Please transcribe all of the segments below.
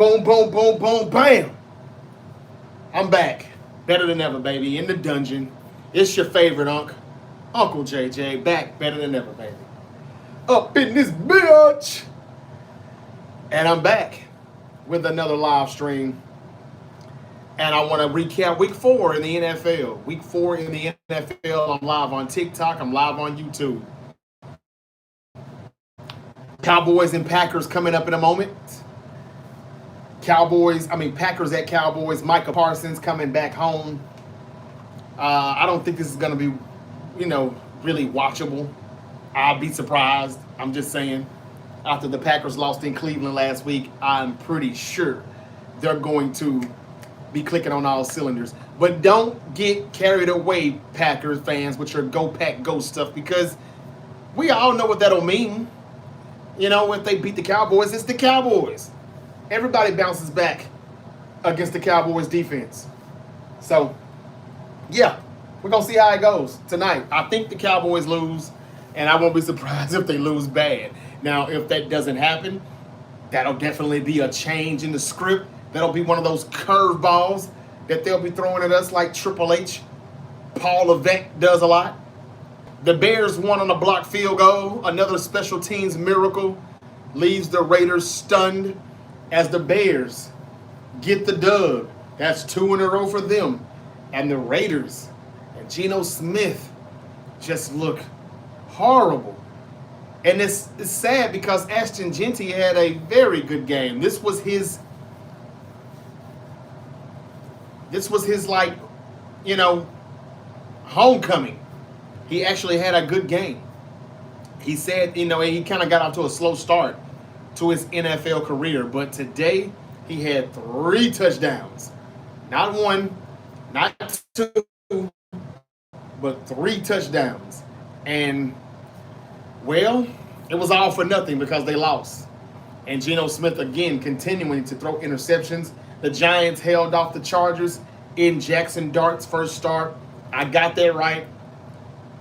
Boom, boom, boom, boom, bam. I'm back. Better than ever, baby. In the dungeon. It's your favorite Uncle JJ. Back better than ever, baby. Up in this bitch. And I'm back with another live stream. And I want to recap week 4 in the NFL. Week 4 in the NFL. I'm live on TikTok. I'm live on YouTube. Cowboys and Packers coming up in a moment. Packers at Cowboys. Micah Parsons coming back home. I don't think this is going to be, really watchable. I'll be surprised. I'm just saying. After the Packers lost in Cleveland last week, I'm pretty sure they're going to be clicking on all cylinders. But don't get carried away, Packers fans, with your Go Pack Go stuff, because we all know what that'll mean. If they beat the Cowboys, it's the Cowboys. Everybody bounces back against the Cowboys defense. So, yeah, we're going to see how it goes tonight. I think the Cowboys lose, and I won't be surprised if they lose bad. Now, if that doesn't happen, that'll definitely be a change in the script. That'll be one of those curveballs that they'll be throwing at us like Triple H, Paul Levesque does a lot. The Bears won on a blocked field goal. Another special teams miracle leaves the Raiders stunned as the Bears get the dub. That's 2 in a row for them. And the Raiders and Geno Smith just look horrible. And it's sad because Ashton Genty had a very good game. This was his homecoming. He actually had a good game. He said, he kind of got off to a slow start to his NFL career. But today, he had 3 touchdowns. Not 1, not 2, but 3 touchdowns. And, well, it was all for nothing because they lost. And Geno Smith, again, continuing to throw interceptions. The Giants held off the Chargers in Jackson Dart's first start. I got that right.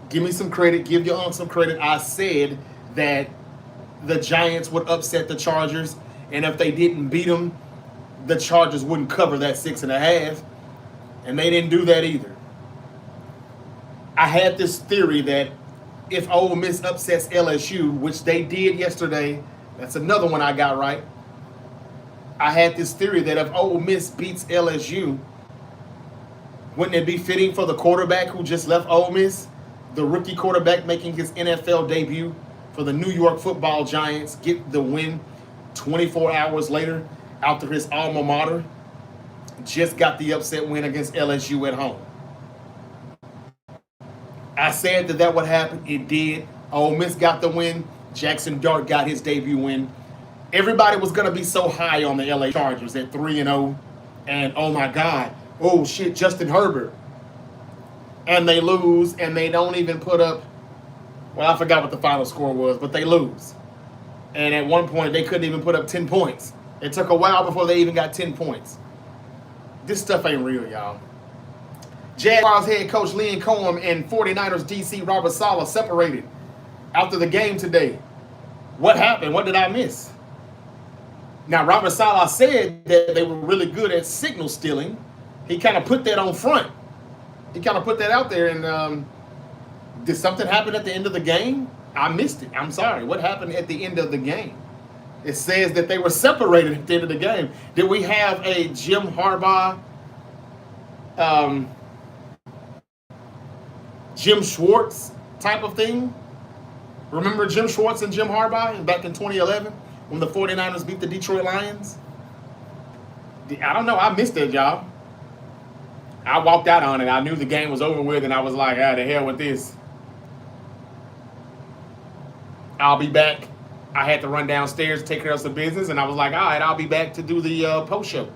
Give me some credit. Give your aunt some credit. I said that the Giants would upset the Chargers, and if they didn't beat them, the Chargers wouldn't cover that 6.5, and they didn't do that either. I had this theory that if Ole Miss upsets LSU, which they did yesterday, that's another one I got right. I had this theory that if Ole Miss beats LSU, wouldn't it be fitting for the quarterback who just left Ole Miss, the rookie quarterback making his NFL debut for the New York Football Giants, get the win 24 hours later after his alma mater just got the upset win against LSU at home? I said that would happen. It did. Ole Miss got the win. Jackson Dart got his debut win. Everybody was going to be so high on the LA Chargers at 3-0. And, oh, my God. Oh, shit, Justin Herbert. And they lose, and they don't even put up, well, I forgot what the final score was, but they lose. And at one point, they couldn't even put up 10 points. It took a while before they even got 10 points. This stuff ain't real, y'all. Jaguars head coach Liam Cohen and 49ers DC Robert Saleh separated after the game today. What happened? What did I miss? Now, Robert Saleh said that they were really good at signal stealing. He kind of put that on front. He kind of put that out there. And did something happen at the end of the game? I missed it. I'm sorry. What happened at the end of the game? It says that they were separated at the end of the game. Did we have a Jim Harbaugh, Jim Schwartz type of thing? Remember Jim Schwartz and Jim Harbaugh back in 2011 when the 49ers beat the Detroit Lions? I don't know. I missed that, y'all. I walked out on it. I knew the game was over with, and I was like, the hell with this. I'll be back. I had to run downstairs to take care of some business, and I was like, all right, I'll be back to do the post show.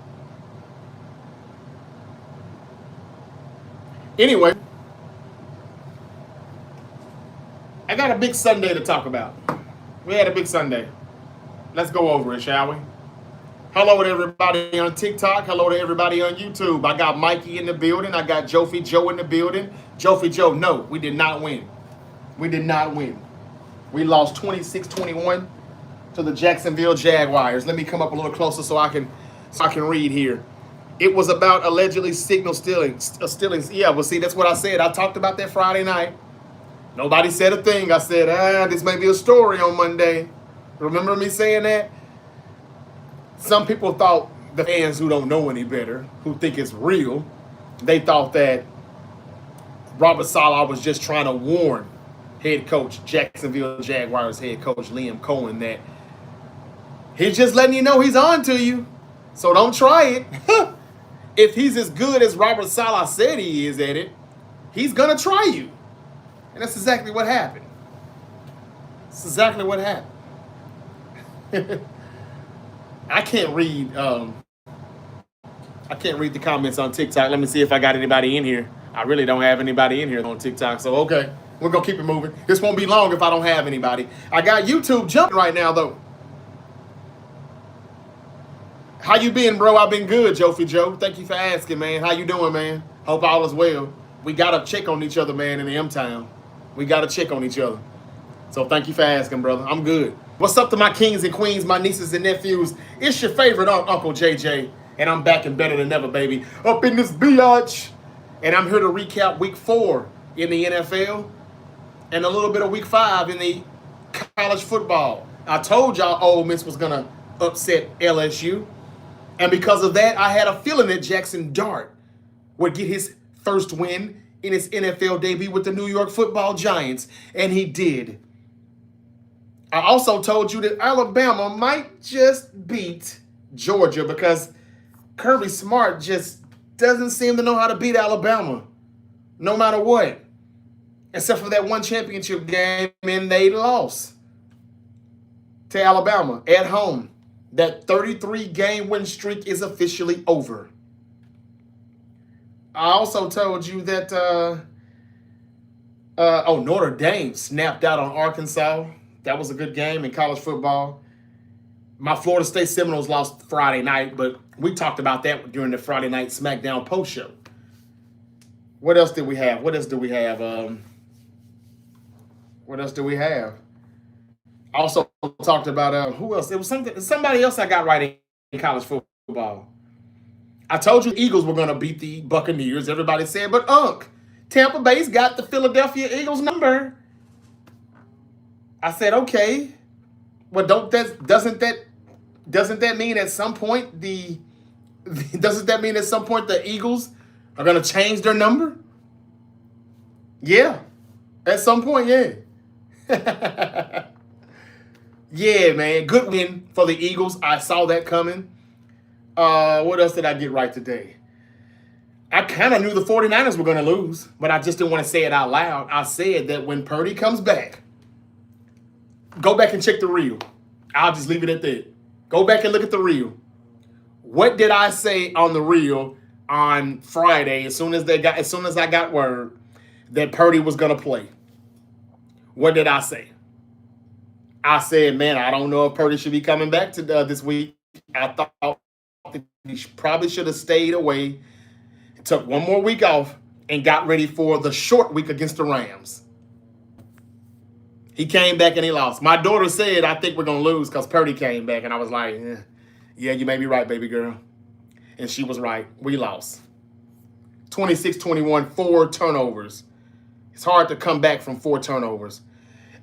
Anyway, I got a big Sunday to talk about. We had a big Sunday. Let's go over it, shall we? Hello to everybody on TikTok. Hello to everybody on YouTube. I got Mikey in the building. I got Jofi Joe in the building. Jofi Joe, no, we did not win. We did not win. We lost 26-21 to the Jacksonville Jaguars. Let me come up a little closer so I can So I can read here. It was about allegedly signal stealing. Yeah, well, see, that's what I said. I talked about that Friday night. Nobody said a thing. I said, this may be a story on Monday. Remember me saying that? Some people thought, the fans who don't know any better, who think it's real, they thought that Robert Saleh was just trying to warn head coach, Jacksonville Jaguars head coach Liam Cohen, that he's just letting you know he's on to you. So don't try it. If he's as good as Robert Saleh said he is at it, he's going to try you. And that's exactly what happened. That's exactly what happened. I can't read the comments on TikTok. Let me see if I got anybody in here. I really don't have anybody in here on TikTok. So, okay, we're going to keep it moving. This won't be long if I don't have anybody. I got YouTube jumping right now, though. How you been, bro? I've been good, Jofi Joe. Thank you for asking, man. How you doing, man? Hope all is well. We got to check on each other, man, in the M-Town. We got to check on each other. So thank you for asking, brother. I'm good. What's up to my kings and queens, my nieces and nephews? It's your favorite Uncle JJ, and I'm back and better than ever, baby. Up in this biatch. And I'm here to recap week 4 in the NFL and a little bit of week 5 in the college football. I told y'all Ole Miss was going to upset LSU. And because of that, I had a feeling that Jackson Dart would get his first win in his NFL debut with the New York Football Giants. And he did. I also told you that Alabama might just beat Georgia because Kirby Smart just doesn't seem to know how to beat Alabama, no matter what, except for that one championship game, and they lost to Alabama at home. That 33-game win streak is officially over. I also told you that Notre Dame snapped out on Arkansas. That was a good game in college football. My Florida State Seminoles lost Friday night, but we talked about that during the Friday night SmackDown post show. What else did we have? What else do we have? I also talked about who else? It was somebody else I got right in college football. I told you Eagles were going to beat the Buccaneers. Everybody said, but Tampa Bay's got the Philadelphia Eagles number. I said, okay. Well, doesn't that mean at some point the Eagles are going to change their number? Yeah. At some point, yeah. Yeah, man. Good win for the Eagles. I saw that coming. What else did I get right today? I kind of knew the 49ers were going to lose, but I just didn't want to say it out loud. I said that when Purdy comes back, go back and check the reel. I'll just leave it at that. Go back and look at the reel. What did I say on the reel on Friday as soon as I got word that Purdy was going to play? What did I say? I said, man, I don't know if Purdy should be coming back to this week. I thought that he probably should have stayed away, took one more week off, and got ready for the short week against the Rams. He came back and he lost. My daughter said, I think we're going to lose because Purdy came back. And I was like, yeah, you may be right, baby girl. And she was right. We lost. 26-21, 4 turnovers. It's hard to come back from 4 turnovers.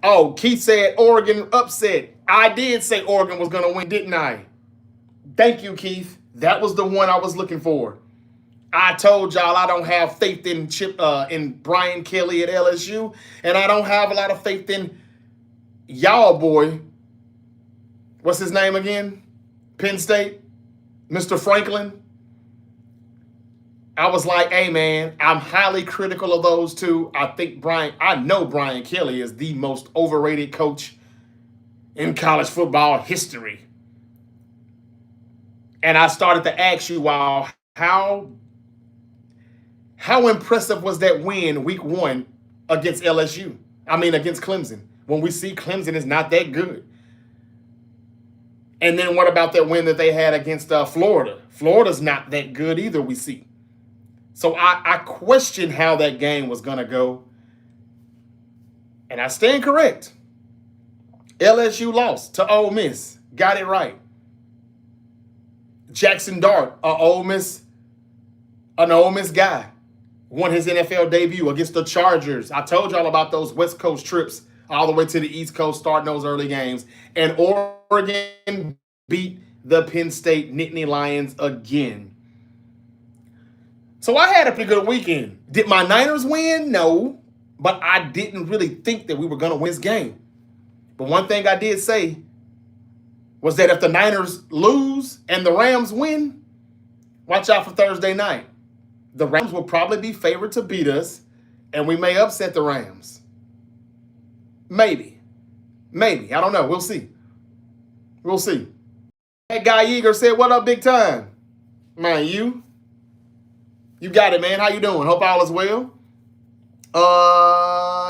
Oh, Keith said Oregon upset. I did say Oregon was going to win, didn't I? Thank you, Keith. That was the one I was looking for. I told y'all I don't have faith in Brian Kelly at LSU, and I don't have a lot of faith in y'all boy. What's his name again? Penn State? Mr. Franklin? I was like, hey, man, I'm highly critical of those two. I know Brian Kelly is the most overrated coach in college football history. And I started to ask you all, how impressive was that win week 1 against LSU? Against Clemson, when we see Clemson is not that good. And then what about that win that they had against Florida? Florida's not that good either, we see. So I questioned how that game was going to go. And I stand correct. LSU lost to Ole Miss. Got it right. Jackson Dart, an Ole Miss guy, won his NFL debut against the Chargers. I told y'all about those West Coast trips all the way to the East Coast, starting those early games. And Oregon beat the Penn State Nittany Lions again. So I had a pretty good weekend. Did my Niners win? No. But I didn't really think that we were going to win this game. But one thing I did say was that if the Niners lose and the Rams win, watch out for Thursday night. The Rams will probably be favored to beat us, and we may upset the Rams. Maybe. I don't know. We'll see. That guy Yeager said, "What up, big time?" Man, you got it, man. How you doing? Hope all is well.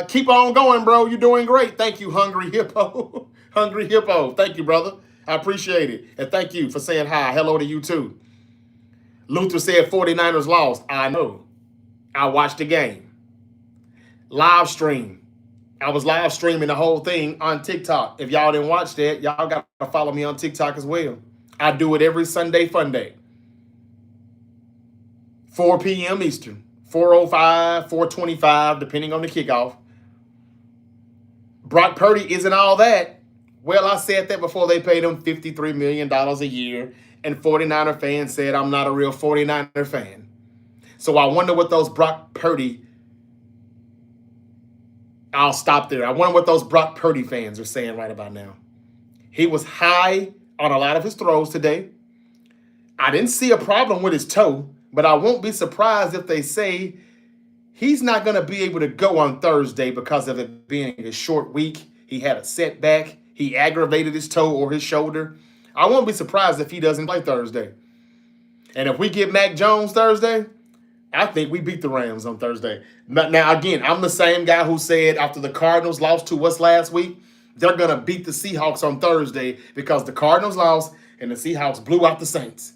Keep on going, bro. You're doing great. Thank you, Hungry Hippo. Hungry Hippo. Thank you, brother. I appreciate it. And thank you for saying hi. Hello to you, too. Luther said 49ers lost. I know. I watched the game. Live stream. I was live streaming the whole thing on TikTok. If y'all didn't watch that, y'all got to follow me on TikTok as well. I do it every Sunday Funday. 4 p.m. Eastern. 4:05, 4:25, depending on the kickoff. Brock Purdy isn't all that. Well, I said that before they paid him $53 million a year, and 49er fans said I'm not a real 49er fan. So I wonder what those Brock Purdy, I'll stop there. I wonder what those Brock Purdy fans are saying right about now. He was high on a lot of his throws today. I didn't see a problem with his toe, but I won't be surprised if they say he's not going to be able to go on Thursday because of it being a short week. He had a setback. He aggravated his toe or his shoulder. I won't be surprised if he doesn't play Thursday. And if we get Mac Jones Thursday, I think we beat the Rams on Thursday. Now, again, I'm the same guy who said after the Cardinals lost to us last week, they're going to beat the Seahawks on Thursday because the Cardinals lost and the Seahawks blew out the Saints.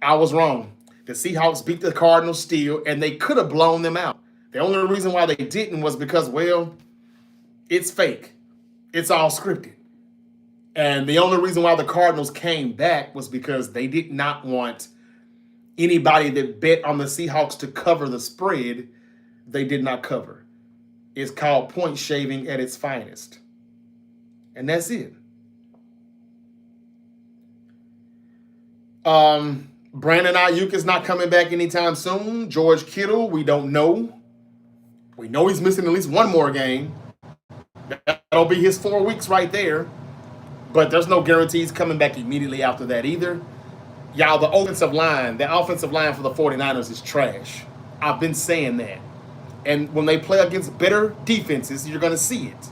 I was wrong. The Seahawks beat the Cardinals still, and they could have blown them out. The only reason why they didn't was because, well, it's fake. It's all scripted. And the only reason why the Cardinals came back was because they did not want anybody that bet on the Seahawks to cover the spread. They did not cover. It's called point shaving at its finest. And that's it. Brandon Ayuk is not coming back anytime soon. George Kittle, we don't know. We know he's missing at least one more game. That'll be his 4 weeks right there. But there's no guarantees coming back immediately after that either. Y'all, the offensive line for the 49ers is trash. I've been saying that. And when they play against better defenses, you're going to see it.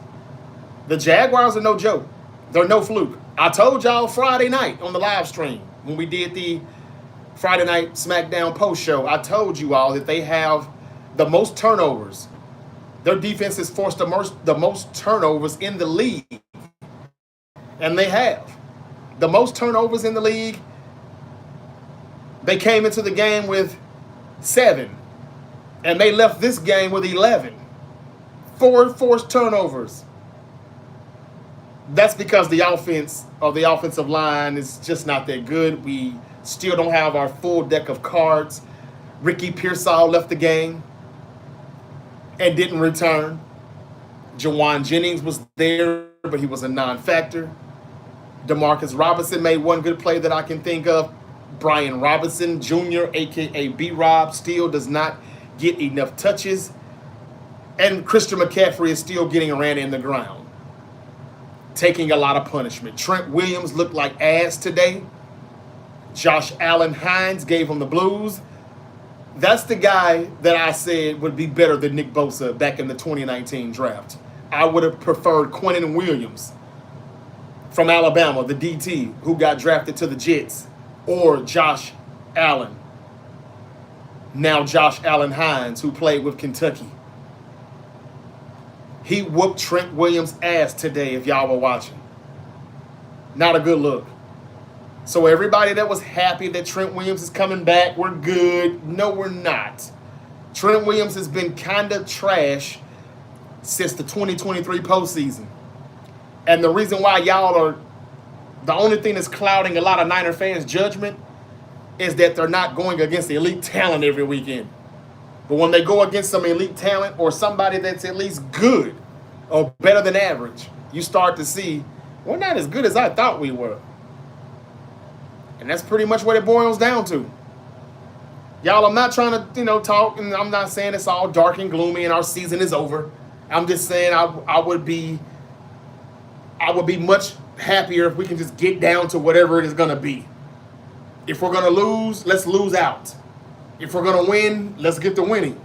The Jaguars are no joke. They're no fluke. I told y'all Friday night on the live stream when we did the Friday Night SmackDown post show, I told you all that they have the most turnovers. Their defense has forced the most turnovers in the league. And they have. The most turnovers in the league. They came into the game with 7. And they left this game with 11. 4 forced turnovers. That's because the offense of the offensive line is just not that good. We still don't have our full deck of cards. Ricky Pearsall left the game and didn't return. Jawan Jennings was there, but he was a non-factor. Demarcus Robinson made one good play that I can think of. Brian Robinson Jr., a.k.a. B-Rob, still does not get enough touches. And Christian McCaffrey is still getting ran in the ground, taking a lot of punishment. Trent Williams looked like ass today. Josh Allen Hines gave him the blues. That's the guy that I said would be better than Nick Bosa back in the 2019 draft. I would have preferred Quinnen Williams from Alabama, the DT, who got drafted to the Jets, or Josh Allen. Now Josh Allen Hines, who played with Kentucky. He whooped Trent Williams' ass today, if y'all were watching. Not a good look. So everybody that was happy that Trent Williams is coming back, we're good. No, we're not. Trent Williams has been kind of trash since the 2023 postseason. And the reason why y'all are, the only thing that's clouding a lot of Niner fans' judgment is that they're not going against elite talent every weekend. But when they go against some elite talent or somebody that's at least good or better than average, you start to see, we're not as good as I thought we were. And that's pretty much what it boils down to. Y'all, I'm not trying to, talk, and I'm not saying it's all dark and gloomy and our season is over. I'm just saying I would be much happier if we can just get down to whatever it is going to be. If we're going to lose, let's lose out. If we're going to win, let's get to winning.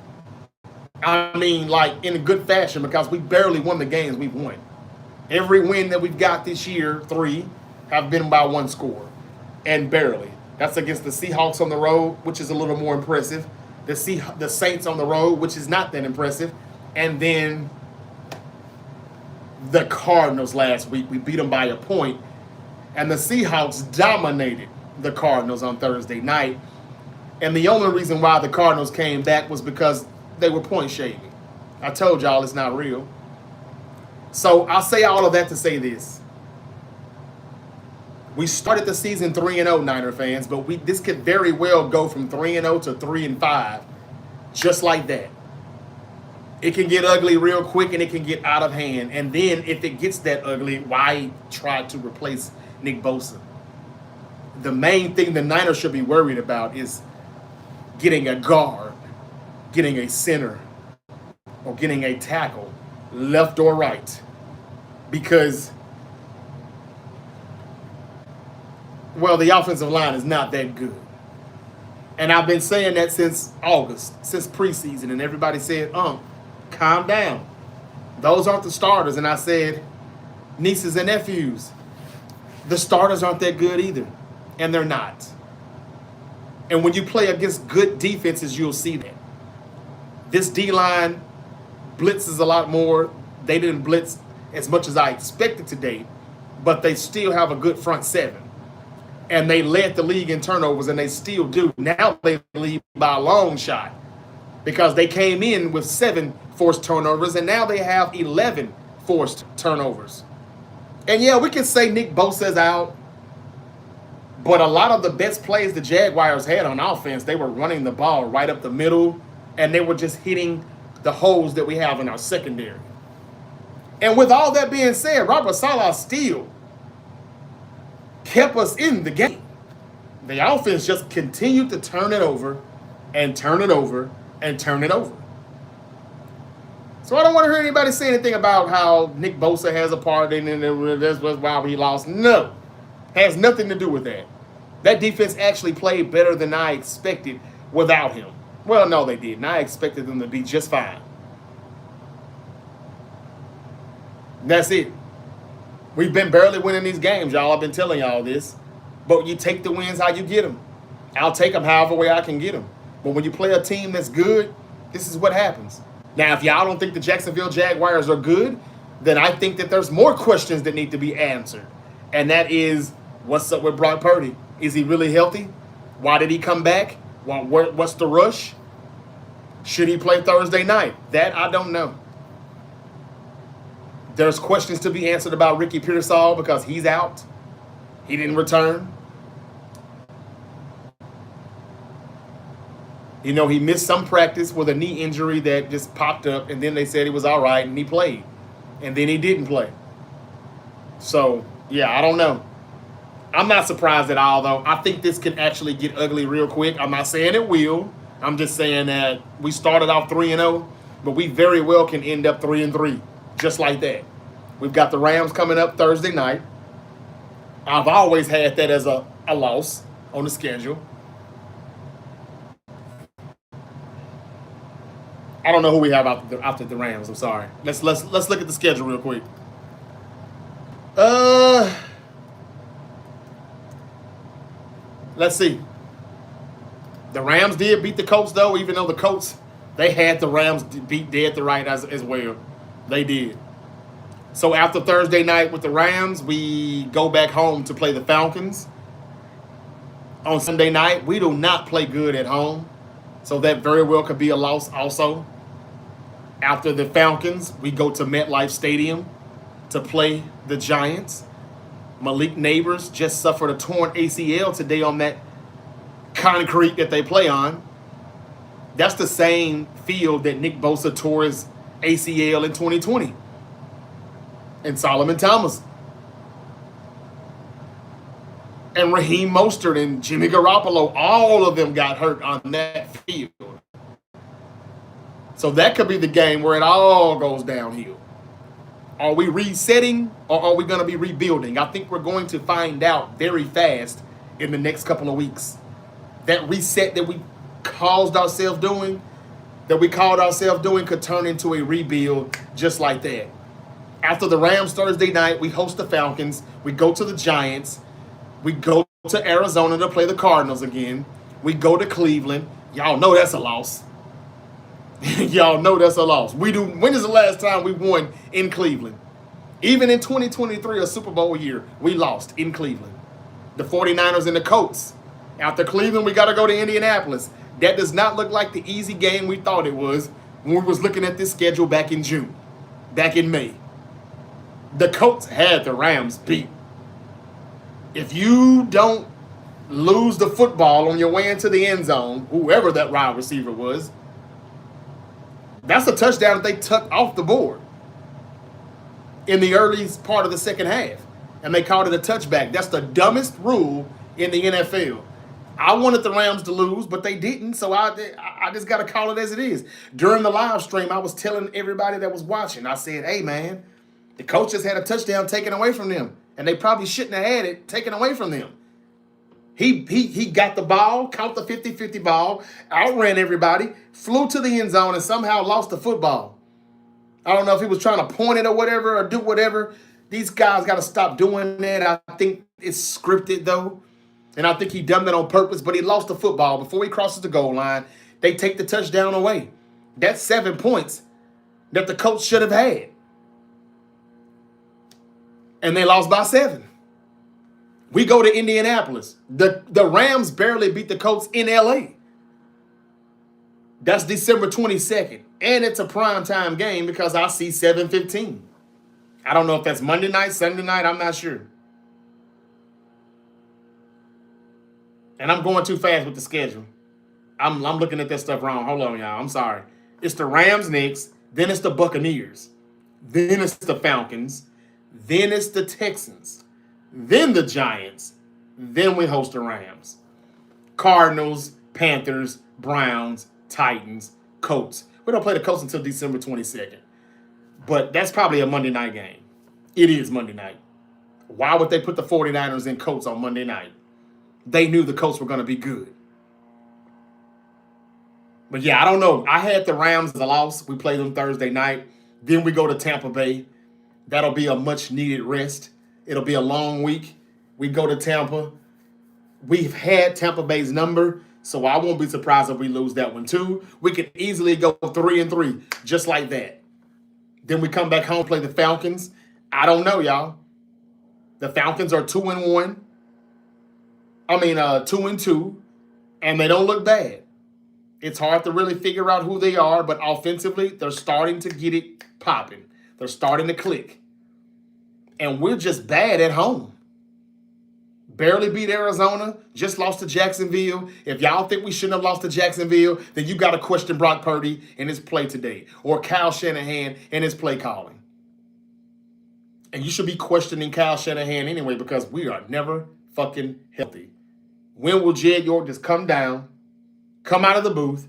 I mean, like, in a good fashion, because we barely won the games we've won. Every win that we've got this year, 3, have been by 1 score. And barely. That's against the Seahawks on the road, which is a little more impressive. The Saints on the road, which is not that impressive. And then the Cardinals last week. We beat them by a point. And the Seahawks dominated the Cardinals on Thursday night. And the only reason why the Cardinals came back was because they were point shaving. I told y'all it's not real. So I'll say all of that to say this. We started the season 3-0, Niner fans, but this could very well go from 3-0 to 3-5, just like that. It can get ugly real quick and it can get out of hand. And then if it gets that ugly, why try to replace Nick Bosa? The main thing the Niners should be worried about is getting a guard, getting a center, or getting a tackle, left or right. Because, well, the offensive line is not that good. And I've been saying that since August, since preseason, and everybody said, calm down. Those aren't the starters. And I said, nieces and nephews, the starters aren't that good either. And they're not. And when you play against good defenses, you'll see that. This D-line blitzes a lot more. They didn't blitz as much as I expected today, but they still have a good front seven. And they led the league in turnovers, and they still do. Now they lead by a long shot because they came in with 7 forced turnovers, and now they have 11 forced turnovers. And yeah, we can say Nick Bosa's out, but a lot of the best plays the Jaguars had on offense, they were running the ball right up the middle, and they were just hitting the holes that we have in our secondary. And with all that being said, Robert Saleh still kept us in the game. The offense just continued to turn it over and turn it over and turn it over. So I don't want to hear anybody say anything about how Nick Bosa has a part in it and that's why he lost. No, has nothing to do with that. That defense actually played better than I expected without him. Well, no, they didn't. I expected them to be just fine. That's it. We've been barely winning these games, y'all. I've been telling y'all this. But you take the wins how you get them. I'll take them however way I can get them. But when you play a team that's good, this is what happens. Now, if y'all don't think the Jacksonville Jaguars are good, then I think that there's more questions that need to be answered. And that is, what's up with Brock Purdy? Is he really healthy? Why did he come back? What's the rush? Should he play Thursday night? That I don't know. There's questions to be answered about Ricky Pearsall because he's out. He didn't return. He missed some practice with a knee injury that just popped up, and then they said he was all right, and he played. And then he didn't play. So, yeah, I don't know. I'm not surprised at all, though. I think this can actually get ugly real quick. I'm not saying it will. I'm just saying that we started off 3-0, but we very well can end up 3-3. Just like that. We've got the Rams coming up Thursday night. I've always had that as a loss on the schedule. I don't know who we have after the Rams. I'm sorry. Let's look at the schedule real quick. Let's see. The Rams did beat the Colts, though, even though the Colts, they had the Rams beat dead to right as well. They did. So after Thursday night with the Rams, we go back home to play the Falcons. On Sunday night, we do not play good at home. So that very well could be a loss also. After the Falcons, we go to MetLife Stadium to play the Giants. Malik Neighbors just suffered a torn ACL today on that concrete that they play on. That's the same field that Nick Bosa tore his ACL in 2020. And Solomon Thomas. And Raheem Mostert and Jimmy Garoppolo, all of them got hurt on that field. So that could be the game where it all goes downhill. Are we resetting or are we going to be rebuilding? I think we're going to find out very fast in the next couple of weeks. That reset that we called ourselves doing could turn into a rebuild just like that. After the Rams Thursday night, we host the Falcons. We go to the Giants. We go to Arizona to play the Cardinals again. We go to Cleveland. Y'all know that's a loss. Y'all know that's a loss. When is the last time we won in Cleveland? Even in 2023, a Super Bowl year, we lost in Cleveland. The 49ers and the Colts. After Cleveland, we got to go to Indianapolis. That does not look like the easy game we thought it was when we was looking at this schedule back in June, back in May. The Colts had the Rams beat. If you don't lose the football on your way into the end zone, whoever that wide receiver was, that's a touchdown that they took off the board in the early part of the second half. And they called it a touchback. That's the dumbest rule in the NFL. I wanted the Rams to lose, but they didn't, so I just got to call it as it is. During the live stream, I was telling everybody that was watching, I said, hey, man, the coach just had a touchdown taken away from them, and they probably shouldn't have had it taken away from them. He got the ball, caught the 50-50 ball, outran everybody, flew to the end zone, and somehow lost the football. I don't know if he was trying to point it or whatever or do whatever. These guys got to stop doing that. I think it's scripted, though. And I think he done that on purpose, but he lost the football before he crosses the goal line. They take the touchdown away. That's 7 points that the coach should have had. And they lost by 7. We go to Indianapolis. The Rams barely beat the Colts in LA. That's December 22nd. And it's a primetime game because I see 7:15. I don't know if that's Monday night, Sunday night, I'm not sure. And I'm going too fast with the schedule. I'm looking at that stuff wrong. Hold on, y'all. I'm sorry. It's the Rams next. Then it's the Buccaneers. Then it's the Falcons. Then it's the Texans. Then the Giants. Then we host the Rams. Cardinals, Panthers, Browns, Titans, Colts. We don't play the Colts until December 22nd. But that's probably a Monday night game. It is Monday night. Why would they put the 49ers and Colts on Monday night? They knew the Colts were going to be good. But yeah, I don't know. I had the Rams as a loss. We play them Thursday night. Then we go to Tampa Bay. That'll be a much needed rest. It'll be a long week. We go to Tampa. We've had Tampa Bay's number, so I won't be surprised if we lose that one too. We could easily go 3-3, just like that. Then we come back home, play the Falcons. I don't know, y'all. The Falcons are 2-1. 2-2, and they don't look bad. It's hard to really figure out who they are, but offensively, they're starting to get it popping. They're starting to click. And we're just bad at home. Barely beat Arizona, just lost to Jacksonville. If y'all think we shouldn't have lost to Jacksonville, then you got to question Brock Purdy and his play today, or Kyle Shanahan and his play calling. And you should be questioning Kyle Shanahan anyway because we are never fucking healthy. When will Jed York just come down, come out of the booth,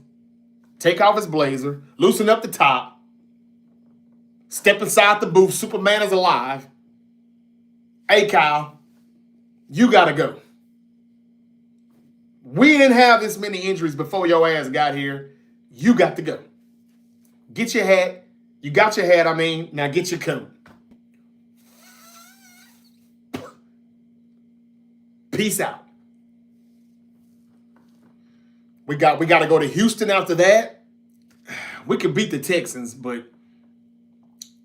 take off his blazer, loosen up the top, step inside the booth, Superman is alive. Hey, Kyle, you got to go. We didn't have this many injuries before your ass got here. You got to go. Get your hat. You got your hat, now get your coat. Peace out. We got to go to Houston after that. We could beat the Texans, but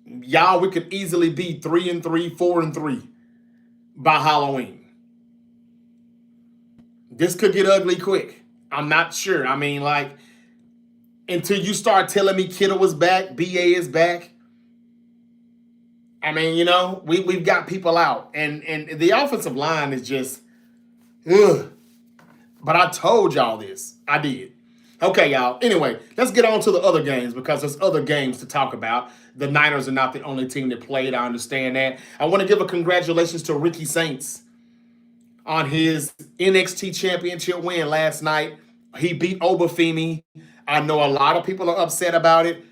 y'all, we could easily be 3-3, 4-3 by Halloween. This could get ugly quick. I'm not sure. Until you start telling me Kittle is back, BA is back. We've got people out. And the offensive line is just, ugh. But I told y'all this. I did. Okay, y'all. Anyway, let's get on to the other games because there's other games to talk about. The Niners are not the only team that played. I understand that. I want to give a congratulations to Ricky Saints on his NXT championship win last night. He beat Obafemi. I know a lot of people are upset about it.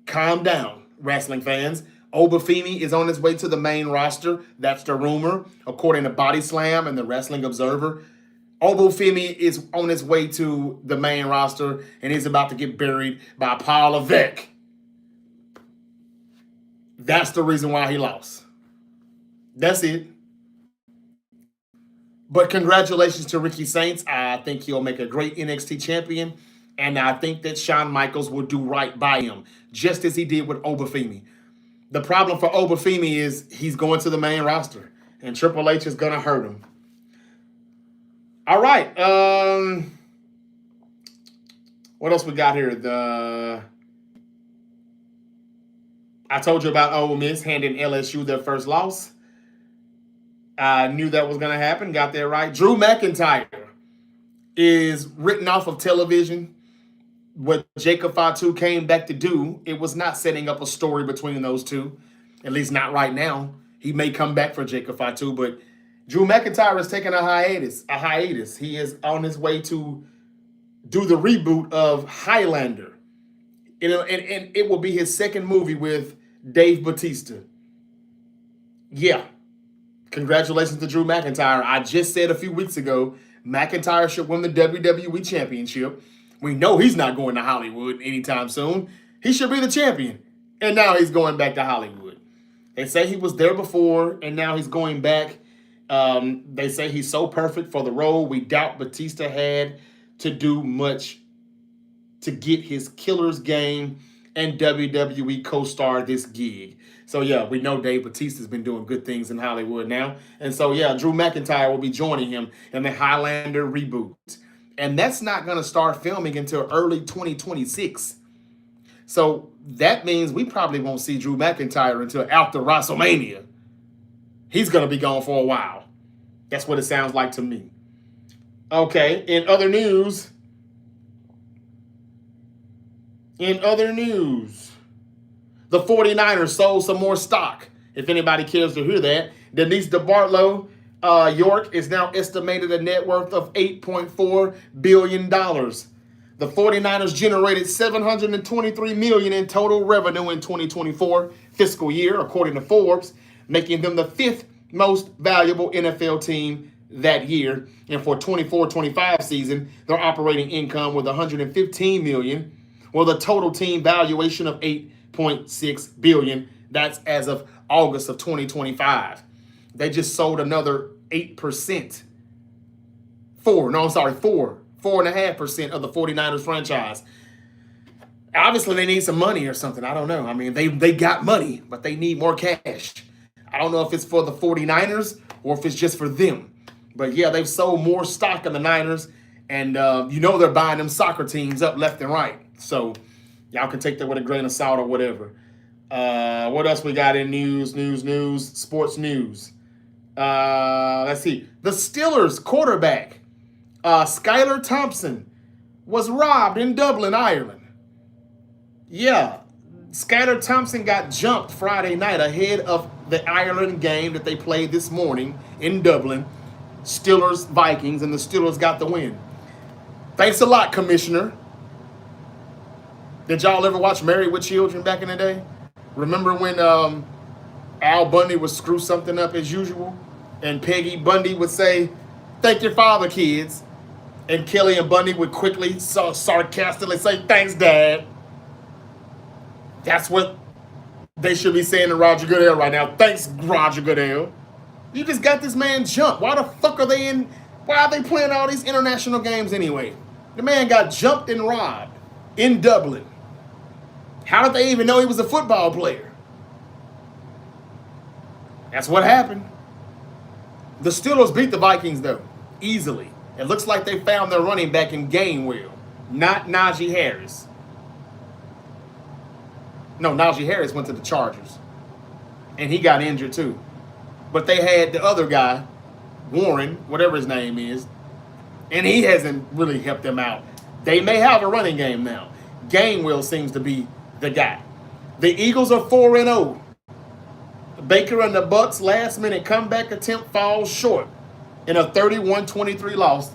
Calm down, wrestling fans. Obafemi is on his way to the main roster. That's the rumor, according to Body Slam and the Wrestling Observer. Obafemi is on his way to the main roster, and he's about to get buried by Paul Levesque. That's the reason why he lost. That's it. But congratulations to Ricky Saints. I think he'll make a great NXT champion, and I think that Shawn Michaels will do right by him, just as he did with Obafemi. The problem for Obafemi is he's going to the main roster, and Triple H is going to hurt him. All right. What else we got here? I told you about Ole Miss handing LSU their first loss. I knew that was going to happen. Got that right. Drew McIntyre is written off of television. What Jacob Fatu came back to do, it was not setting up a story between those two. At least not right now. He may come back for Jacob Fatu, but Drew McIntyre is taking a hiatus. He is on his way to do the reboot of Highlander. And it will be his second movie with Dave Bautista. Yeah. Congratulations to Drew McIntyre. I just said a few weeks ago, McIntyre should win the WWE Championship. We know he's not going to Hollywood anytime soon. He should be the champion. And now he's going back to Hollywood. They say he was there before, and now he's going back. They say he's so perfect for the role. We doubt Batista had to do much to get his killer's game and WWE co-star this gig. So, yeah, we know Dave Bautista's been doing good things in Hollywood now. And so, yeah, Drew McIntyre will be joining him in the Highlander reboot. And that's not going to start filming until early 2026. So that means we probably won't see Drew McIntyre until after WrestleMania. He's going to be gone for a while. That's what it sounds like to me. Okay, in other news, the 49ers sold some more stock. If anybody cares to hear that, Denise DeBartolo York is now estimated a net worth of $8.4 billion. The 49ers generated $723 million in total revenue in 2024 fiscal year, according to Forbes, making them the fifth most valuable NFL team that year. And for 24-25 season, their operating income was $115 million, with a total team valuation of $8.6 billion. That's as of August of 2025. They just sold another 8%. 4.5% of the 49ers franchise. Obviously, they need some money or something. I don't know. I mean, they got money, but they need more cash. I don't know if it's for the 49ers or if it's just for them. But, yeah, they've sold more stock in the Niners, and they're buying them soccer teams up left and right. So, y'all can take that with a grain of salt or whatever. What else we got in sports news? Let's see. The Steelers quarterback, Skylar Thompson, was robbed in Dublin, Ireland. Yeah, Skylar Thompson got jumped Friday night ahead of the Ireland game that they played this morning in Dublin. Steelers, Vikings, and the Steelers got the win. Thanks a lot, Commissioner. Did y'all ever watch Married with Children back in the day? Remember when Al Bundy would screw something up as usual? And Peggy Bundy would say, "Thank your father, kids." And Kelly and Bundy would quickly, sarcastically say, "Thanks, Dad." That's what they should be saying to Roger Goodell right now. Thanks, Roger Goodell. You just got this man jumped. Why the fuck are they playing all these international games anyway? The man got jumped and robbed in Dublin. How did they even know he was a football player? That's what happened. The Steelers beat the Vikings, though, easily. It looks like they found their running back in Gainwell, not Najee Harris. No, Najee Harris went to the Chargers, and he got injured too. But they had the other guy, Warren, whatever his name is. And he hasn't really helped them out. They may have a running game now. Gainwell seems to be the guy. The Eagles are 4-0. Baker and the Bucks last minute comeback attempt falls short in a 31-23 loss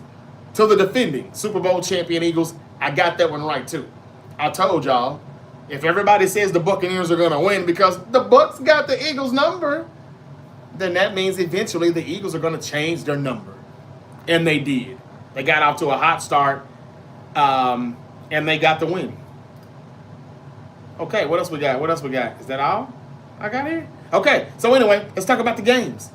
to the defending Super Bowl champion Eagles. I got that one right too. I told y'all, if everybody says the Buccaneers are going to win because the Bucks got the Eagles number, then that means eventually the Eagles are going to change their number. And they did. They got off to a hot start, and they got the win. Okay, what else we got? What else we got? Is that all I got here? Okay, so anyway, let's talk about the games.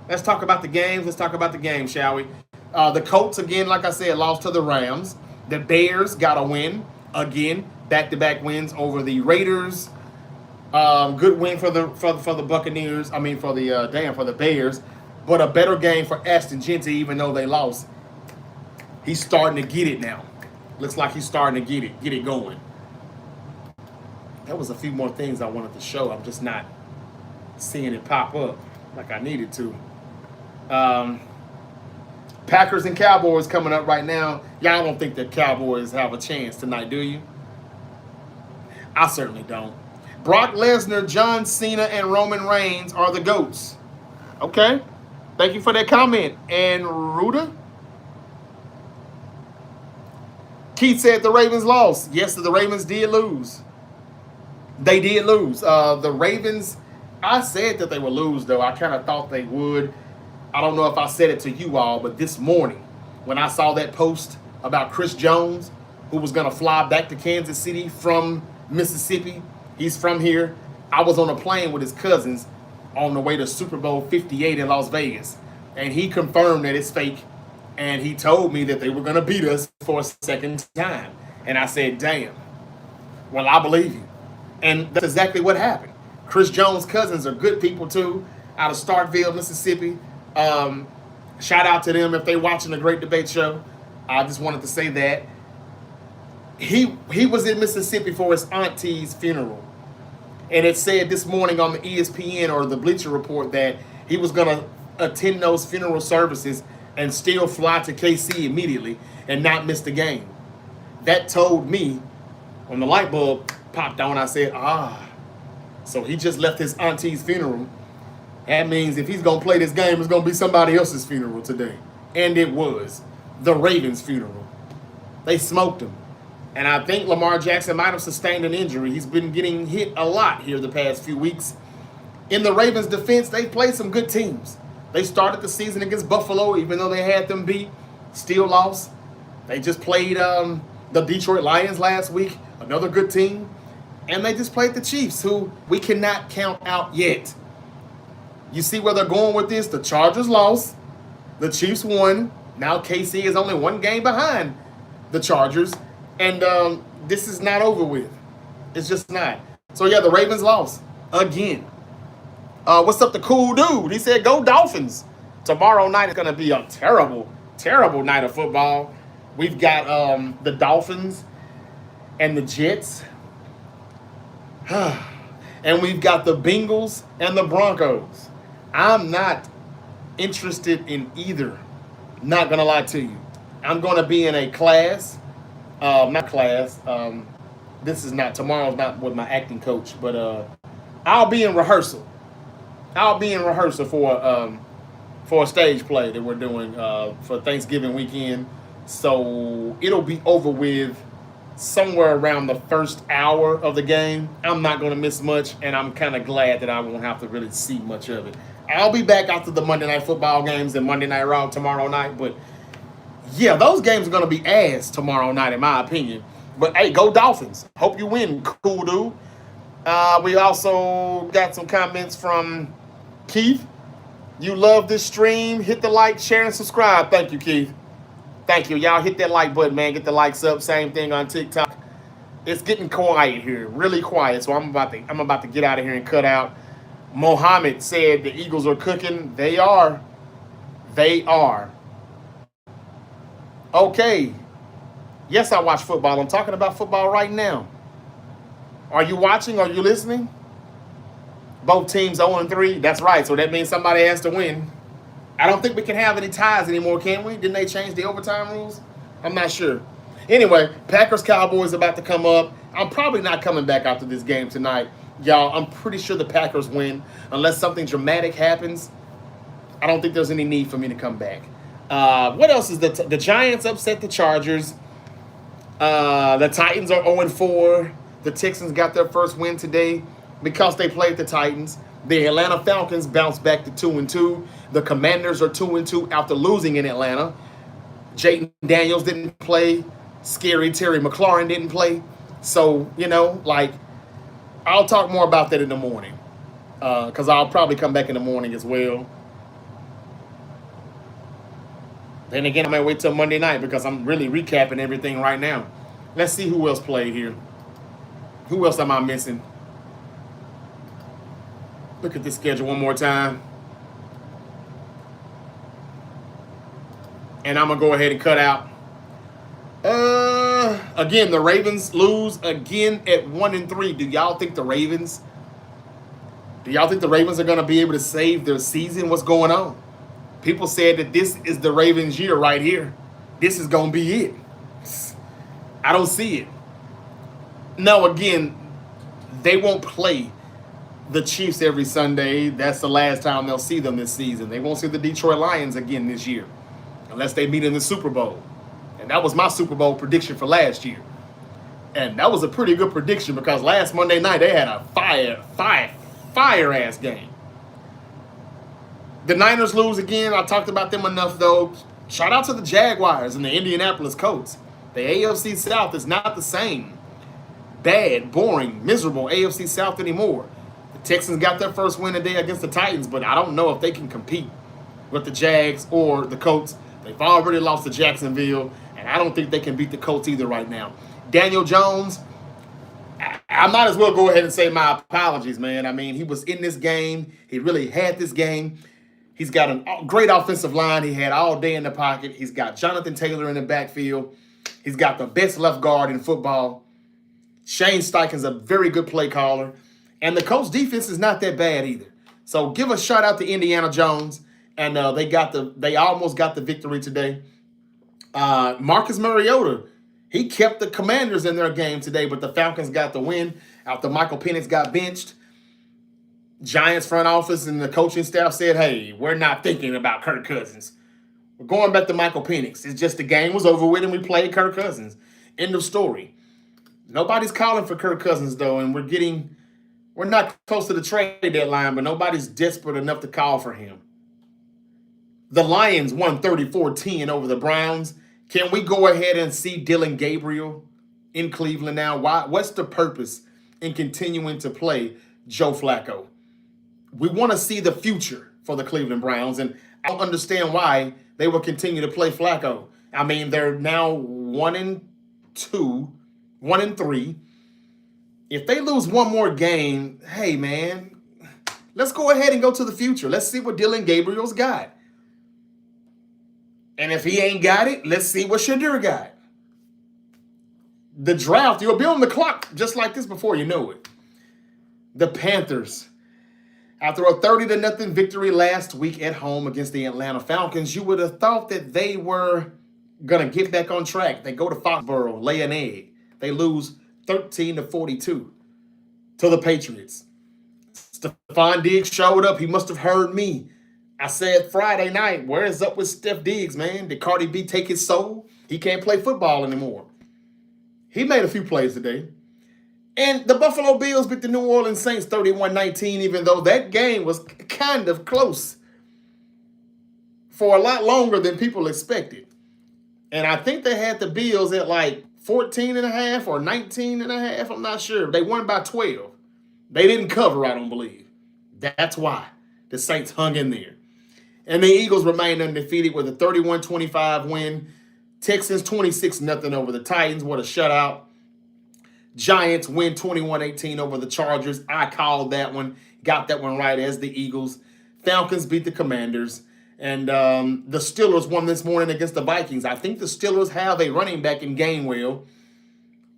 Let's talk about the games. Let's talk about the game, shall we? The Colts, again, like I said, lost to the Rams. The Bears got a win. Again, back-to-back wins over the Raiders. Good win for the Buccaneers. I mean, for the Bears. But a better game for Ashton Genty, even though they lost. He's starting to get it now. Looks like he's starting to get it going. There was a few more things I wanted to show. I'm just not seeing it pop up like I needed to. Packers and Cowboys coming up right now. Y'all don't think the Cowboys have a chance tonight, do you? I certainly don't. Brock Lesnar, John Cena, and Roman Reigns are the GOATs. Okay. Thank you for that comment. And Ruda? Keith said the Ravens lost. Yes, the Ravens did lose. They did lose. The Ravens, I said that they would lose, though. I kind of thought they would. I don't know if I said it to you all, but this morning, when I saw that post about Chris Jones, who was going to fly back to Kansas City from Mississippi, he's from here. I was on a plane with his cousins on the way to Super Bowl 58 in Las Vegas, and he confirmed that it's fake, and he told me that they were going to beat us for a second time. And I said, damn, well, I believe you. And that's exactly what happened. Chris Jones' cousins are good people, too, out of Starkville, Mississippi. Shout out to them if they're watching the Great Debate Show. I just wanted to say that. He was in Mississippi for his auntie's funeral. And it said this morning on the ESPN or the Bleacher Report that he was going to attend those funeral services and still fly to KC immediately and not miss the game. That told me, when the light bulb popped on, I said, so he just left his auntie's funeral. That means if he's going to play this game, it's going to be somebody else's funeral today. And it was the Ravens' funeral. They smoked him. And I think Lamar Jackson might have sustained an injury. He's been getting hit a lot here the past few weeks. In the Ravens' defense, they played some good teams. They started the season against Buffalo, even though they had them beat, still lost. They just played the Detroit Lions last week, another good team. And they just played the Chiefs, who we cannot count out yet. You see where they're going with this? The Chargers lost. The Chiefs won. Now KC is only one game behind the Chargers. And this is not over with. It's just not. So, yeah, the Ravens lost again. What's up, the cool dude? He said, go Dolphins. Tomorrow night is going to be a terrible, terrible night of football. We've got the Dolphins and the Jets. And we've got the Bengals and the Broncos. I'm not interested in either. Not going to lie to you. I'm going to be in a class. This is not, tomorrow's not with my acting coach, but I'll be in rehearsal. I'll be in rehearsal for a stage play that we're doing for Thanksgiving weekend. So it'll be over with somewhere around the first hour of the game. I'm not going to miss much, and I'm kind of glad that I won't have to really see much of it. I'll be back after the Monday Night Football games and Monday Night Raw tomorrow night, but yeah, those games are going to be ass tomorrow night, in my opinion. But, hey, go Dolphins. Hope you win, cool dude. We also got some comments from Keith. You love this stream. Hit the like, share, and subscribe. Thank you, Keith. Thank you. Y'all hit that like button, man. Get the likes up. Same thing on TikTok. It's getting quiet here, really quiet. So I'm about to get out of here and cut out. Mohammed said the Eagles are cooking. They are. They are. Okay. Yes, I watch football. I'm talking about football right now. Are you watching? Are you listening? Both teams 0-3. That's right. So that means somebody has to win. I don't think we can have any ties anymore, can we? Didn't they change the overtime rules? I'm not sure. Anyway, Packers Cowboys about to come up. I'm probably not coming back after this game tonight. Y'all, I'm pretty sure the Packers win. Unless something dramatic happens, I don't think there's any need for me to come back. What else is the Giants upset the Chargers. The Titans are 0-4. The Texans got their first win today because they played the Titans. The Atlanta Falcons bounced back to 2-2. The Commanders are 2-2 after losing in Atlanta. Jayden Daniels didn't play. Scary Terry McLaurin didn't play. So, I'll talk more about that in the morning. Because I'll probably come back in the morning as well. Then again, I might wait till Monday night because I'm really recapping everything right now. Let's see who else played here. Who else am I missing? Look at this schedule one more time. And I'm going to go ahead and cut out. Again, the Ravens lose again at 1-3. Do y'all think the Ravens are going to be able to save their season? What's going on? People said that this is the Ravens' year right here. This is going to be it. I don't see it. No, again, they won't play the Chiefs every Sunday. That's the last time they'll see them this season. They won't see the Detroit Lions again this year unless they meet in the Super Bowl. And that was my Super Bowl prediction for last year. And that was a pretty good prediction because last Monday night they had a fire-ass game. The Niners lose again. I talked about them enough, though. Shout out to the Jaguars and the Indianapolis Colts. The AFC South is not the same bad, boring, miserable AFC South anymore. The Texans got their first win today against the Titans, but I don't know if they can compete with the Jags or the Colts. They've already lost to Jacksonville, and I don't think they can beat the Colts either right now. Daniel Jones, I might as well go ahead and say my apologies, man. I mean, he was in this game. He really had this game. He's got a great offensive line. He had all day in the pocket. He's got Jonathan Taylor in the backfield. He's got the best left guard in football. Shane Steichen's a very good play caller. And the Colts defense is not that bad either. So give a shout out to Indiana Jones. And they almost got the victory today. Marcus Mariota, he kept the Commanders in their game today, but the Falcons got the win after Michael Penix got benched. Giants front office and the coaching staff said, hey, we're not thinking about Kirk Cousins. We're going back to Michael Penix. It's just the game was over with and we played Kirk Cousins. End of story. Nobody's calling for Kirk Cousins, though, and we're not close to the trade deadline, but nobody's desperate enough to call for him. The Lions won 34-10 over the Browns. Can we go ahead and see Dillon Gabriel in Cleveland now? What's the purpose in continuing to play Joe Flacco? We want to see the future for the Cleveland Browns, and I don't understand why they will continue to play Flacco. I mean, they're now 1-3. If they lose one more game, hey, man, let's go ahead and go to the future. Let's see what Dillon Gabriel's got. And if he ain't got it, let's see what Shadur got. The draft, you'll be on the clock just like this before you know it. The Panthers, after a 30-0 victory last week at home against the Atlanta Falcons, you would have thought that they were going to get back on track. They go to Foxborough, lay an egg. They lose 13-42 to the Patriots. Stephon Diggs showed up. He must have heard me. I said Friday night, where is up with Steph Diggs, man? Did Cardi B take his soul? He can't play football anymore. He made a few plays today. And the Buffalo Bills beat the New Orleans Saints 31-19, even though that game was kind of close for a lot longer than people expected. And I think they had the Bills at like 14.5 or 19.5. I'm not sure. They won by 12. They didn't cover, I don't believe. That's why the Saints hung in there. And the Eagles remained undefeated with a 31-25 win. Texans 26-0 over the Titans. What a shutout. Giants win 21-18 over the Chargers. I called that one. Got that one right as the Eagles. Falcons beat the Commanders. And the Steelers won this morning against the Vikings. I think the Steelers have a running back in Gainwell.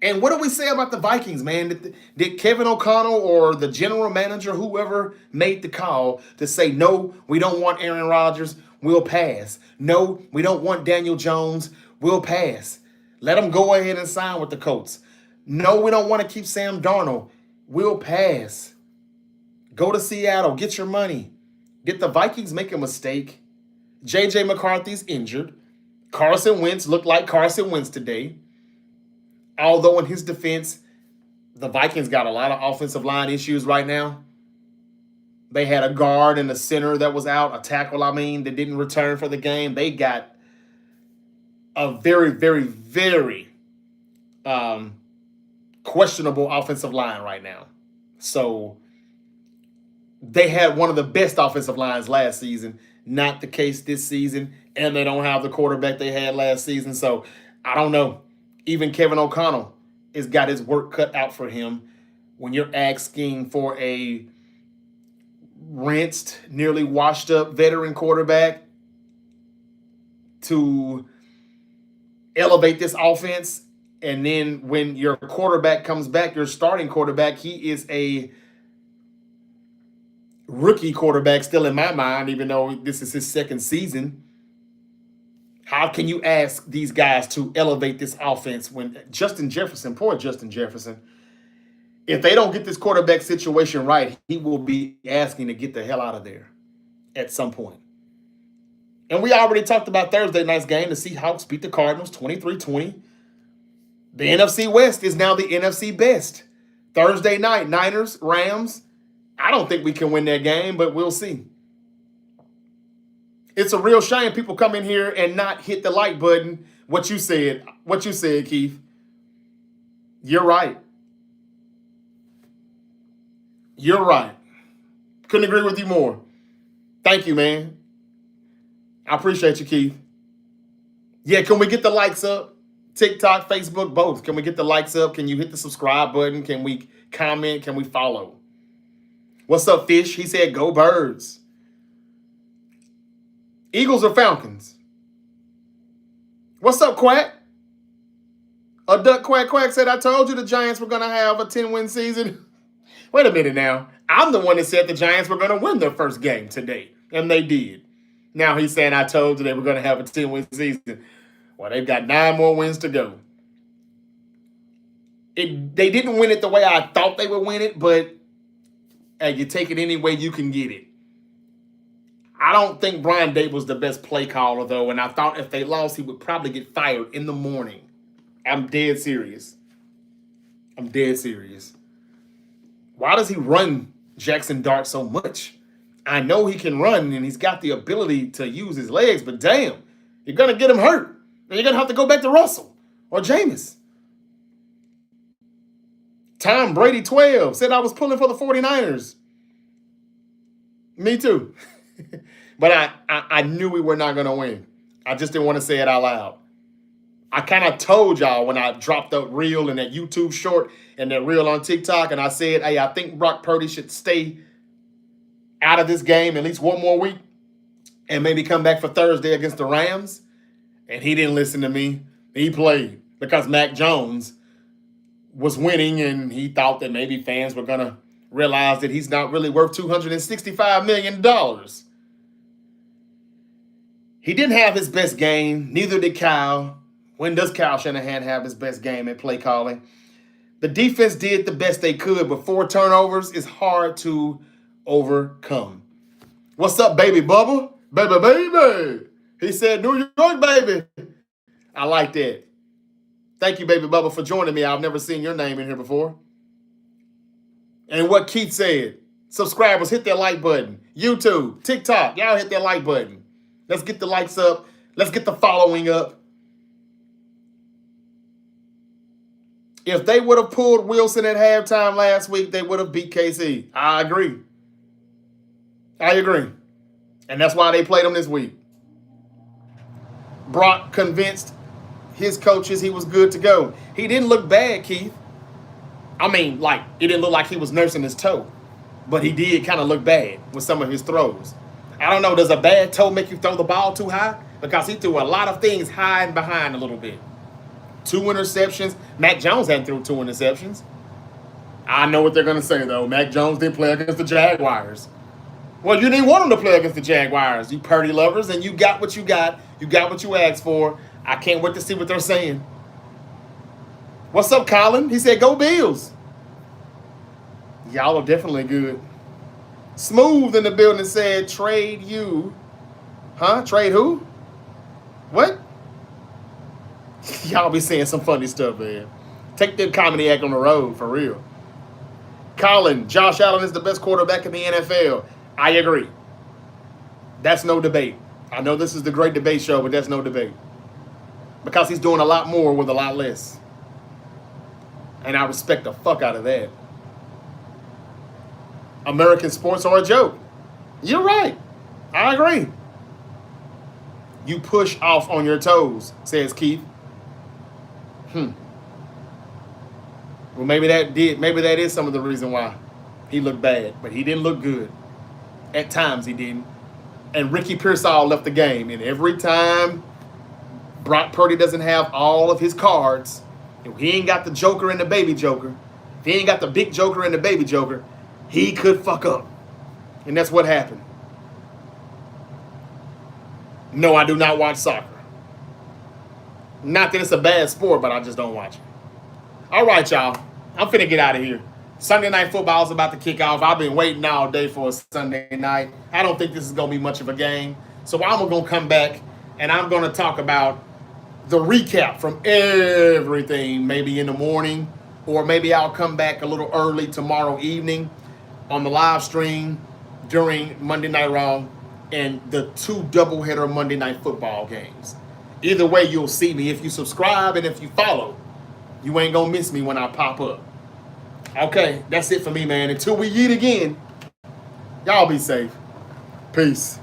And what do we say about the Vikings, man? Did Kevin O'Connell or the general manager, whoever made the call to say, no, we don't want Aaron Rodgers. We'll pass. No, we don't want Daniel Jones. We'll pass. Let him go ahead and sign with the Colts. No, we don't want to keep Sam Darnold. We'll pass. Go to Seattle. Get your money. Did the Vikings make a mistake? J.J. McCarthy's injured. Carson Wentz looked like Carson Wentz today. Although in his defense, the Vikings got a lot of offensive line issues right now. They had a guard and a center that was out, a tackle, that didn't return for the game. They got a very, very, very questionable offensive line right now. So they had one of the best offensive lines last season. Not the case this season. And they don't have the quarterback they had last season. So I don't know. Even Kevin O'Connell has got his work cut out for him when you're asking for a rinsed, nearly washed up veteran quarterback to elevate this offense. And then when your quarterback comes back, your starting quarterback, he is a rookie quarterback still in my mind, even though this is his second season. How can you ask these guys to elevate this offense when Justin Jefferson, poor Justin Jefferson, if they don't get this quarterback situation right, he will be asking to get the hell out of there at some point. And we already talked about Thursday night's game. The Seahawks beat the Cardinals 23-20. The NFC West is now the NFC best. Thursday night, Niners, Rams. I don't think we can win that game, but we'll see. It's a real shame people come in here and not hit the like button. What you said, Keith. You're right. You're right. Couldn't agree with you more. Thank you, man. I appreciate you, Keith. Yeah, can we get the likes up? TikTok, Facebook, both. Can we get the likes up? Can you hit the subscribe button? Can we comment? Can we follow? What's up, Fish? He said, go Birds. Eagles or Falcons? What's up, Quack? A Duck Quack said, I told you the Giants were going to have a 10-win season. Wait a minute now. I'm the one that said the Giants were going to win their first game today, and they did. Now he's saying I told you they were going to have a 10-win season. Well, they've got 9 more wins to go. They didn't win it the way I thought they would win it, but you take it any way you can get it. I don't think Brian Dable's the best play caller, though, and I thought if they lost, he would probably get fired in the morning. I'm dead serious. Why does he run Jackson Dart so much? I know he can run, and he's got the ability to use his legs, but damn, you're going to get him hurt. And you're going to have to go back to Russell or Jameis. Tom Brady 12 said I was pulling for the 49ers. Me too. But I knew we were not going to win. I just didn't want to say it out loud. I kind of told y'all when I dropped the reel and that YouTube short and that reel on TikTok, and I said, hey, I think Brock Purdy should stay out of this game at least one more week and maybe come back for Thursday against the Rams. And he didn't listen to me. He played because Mac Jones was winning, and he thought that maybe fans were going to realize that he's not really worth $265 million. He didn't have his best game. Neither did Kyle. When does Kyle Shanahan have his best game at play calling? The defense did the best they could, but 4 turnovers is hard to overcome. What's up, baby Bubba? Baby. He said, New York, baby. I like that. Thank you, baby Bubba, for joining me. I've never seen your name in here before. And what Keith said, subscribers, hit that like button. YouTube, TikTok, y'all hit that like button. Let's get the likes up. Let's get the following up. If they would have pulled Wilson at halftime last week, they would have beat KC. I agree. And that's why they played them this week. Brock convinced his coaches he was good to go. He didn't look bad, Keith. I mean, like, it didn't look like he was nursing his toe. But he did kind of look bad with some of his throws. I don't know, does a bad toe make you throw the ball too high? Because he threw a lot of things high and behind a little bit. 2 interceptions. Mac Jones hadn't threw 2 interceptions. I know what they're going to say, though. Mac Jones didn't play against the Jaguars. Well, you didn't want him to play against the Jaguars, you Purdy lovers, and you got what you got. You got what you asked for. I can't wait to see what they're saying. What's up, Colin? He said, go Bills. Y'all are definitely good. Smooth in the building said, trade you. Huh? Trade who? What? Y'all be saying some funny stuff, man. Take that comedy act on the road, for real. Colin, Josh Allen is the best quarterback in the NFL. I agree. That's no debate. I know this is the great debate show, but that's no debate. Because he's doing a lot more with a lot less. And I respect the fuck out of that. American sports are a joke. You're right. I agree. You push off on your toes, says Keith. Well, maybe that is some of the reason why he looked bad, but he didn't look good. At times he didn't. And Ricky Pearsall left the game, and every time Brock Purdy doesn't have all of his cards, if he ain't got the Joker and the baby Joker, if he ain't got the big Joker and the baby Joker, he could fuck up. And that's what happened. No, I do not watch soccer. Not that it's a bad sport, but I just don't watch it. All right, y'all. I'm finna get out of here. Sunday Night Football is about to kick off. I've been waiting all day for a Sunday night. I don't think this is going to be much of a game. So I'm going to come back, and I'm going to talk about the recap from everything, maybe in the morning, or maybe I'll come back a little early tomorrow evening on the live stream during Monday Night Raw and the 2 doubleheader Monday Night Football games. Either way, you'll see me. If you subscribe and if you follow, you ain't going to miss me when I pop up. Okay, that's it for me, man. Until we eat again, y'all be safe. Peace.